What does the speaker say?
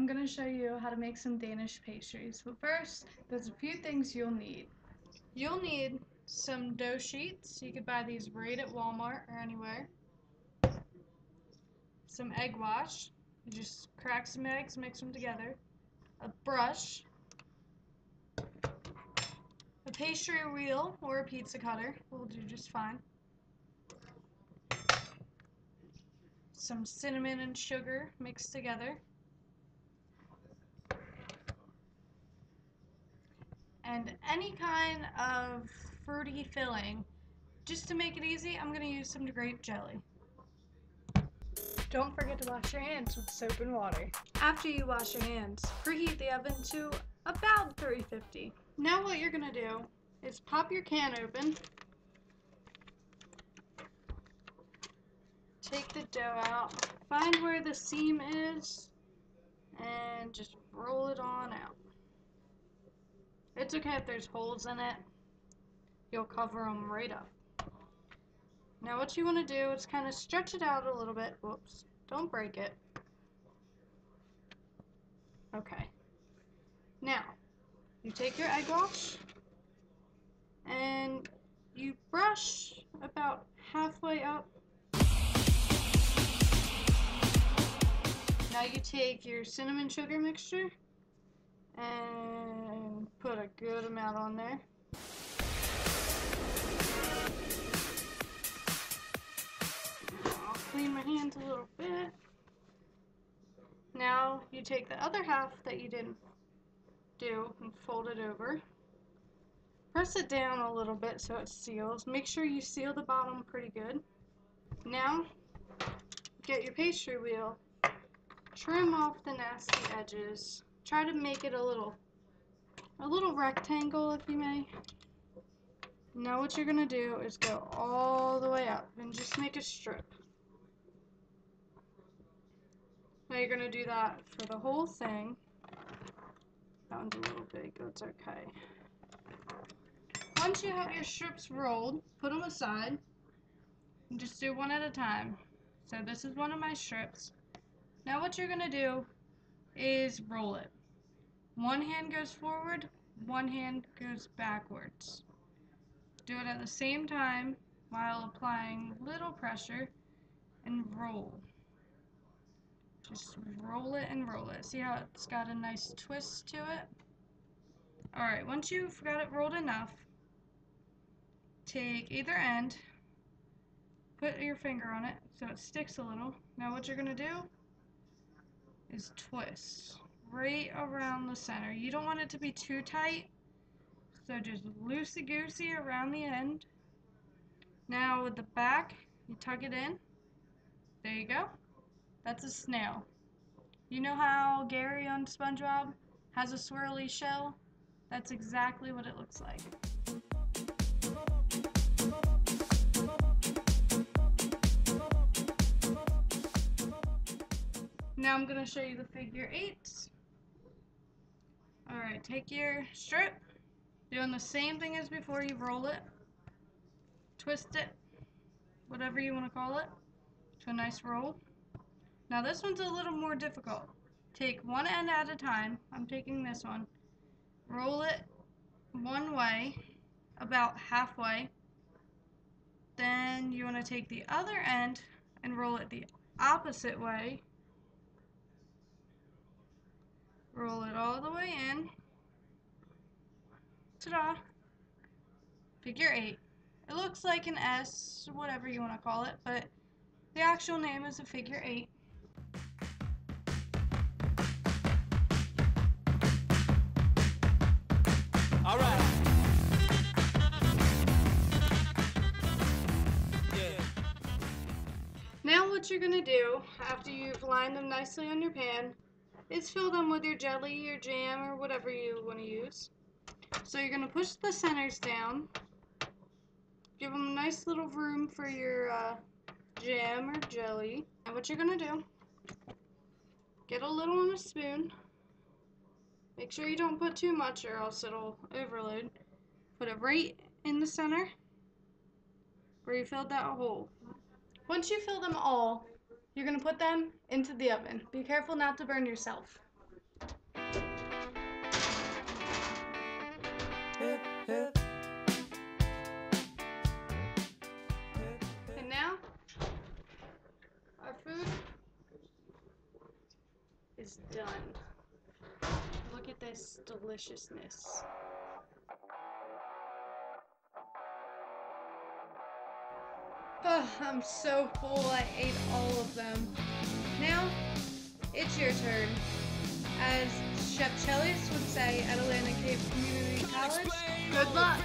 I'm going to show you how to make some Danish pastries. But first, there's a few things you'll need. You'll need some dough sheets. You could buy these right at Walmart or anywhere. Some egg wash. You just crack some eggs, mix them together. A brush. A pastry wheel or a pizza cutter will do just fine. Some cinnamon and sugar mixed together. And any kind of fruity filling. Just to make it easy, I'm going to use some grape jelly. Don't forget to wash your hands with soap and water. After you wash your hands, preheat the oven to about 350. Now what you're going to do is pop your can open, take the dough out, find where the seam is, and just roll it on out. It's okay if there's holes in it. You'll cover them right up. Now what you want to do is kind of stretch it out a little bit. Whoops, don't break it. Okay. Now, you take your egg wash and you brush about halfway up. Now you take your cinnamon sugar mixture and put a good amount on there. I'll clean my hands a little bit. Now you take the other half that you didn't do and fold it over. Press it down a little bit so it seals. Make sure you seal the bottom pretty good. Now get your pastry wheel, trim off the nasty edges. Try to make it a little rectangle if you may. Now what you're going to do is go all the way up and just make a strip. Now you're going to do that for the whole thing. That one's a little big, that's okay. Once you have your strips rolled, put them aside and just do one at a time. So this is one of my strips. Now what you're going to do is roll it. One hand goes forward, one hand goes backwards. Do it at the same time while applying little pressure and roll. Just roll it and roll it. See how it's got a nice twist to it? Alright, once you've got it rolled enough, take either end, put your finger on it so it sticks a little. Now what you're going to do is twist right around the center. You don't want it to be too tight, so just loosey-goosey around the end. Now with the back, you tuck it in. There you go. That's a snail. You know how Gary on SpongeBob has a swirly shell? That's exactly what it looks like. Now I'm going to show you the figure eights. Alright, take your strip, doing the same thing as before. You roll it, twist it, whatever you want to call it, to a nice roll. Now this one's a little more difficult. Take one end at a time. I'm taking this one. Roll it one way, about halfway. Then you want to take the other end and roll it the opposite way. Roll it all the way in. Ta-da! Figure 8. It looks like an S, whatever you want to call it, but the actual name is a figure 8. All right. Yeah. Now what you're going to do, after you've lined them nicely on your pan, is fill them with your jelly, your jam, or whatever you want to use. So you're going to push the centers down, give them a nice little room for your jam or jelly. And what you're going to do, get a little on a spoon. Make sure you don't put too much or else it'll overload. Put it right in the center where you filled that hole. Once you fill them all, you're going to put them into the oven. Be careful not to burn yourself. is done. Look at this deliciousness. Oh, I'm so full. I ate all of them. Now, it's your turn. As Chef Chelius would say at Atlantic Cape Community College, good luck.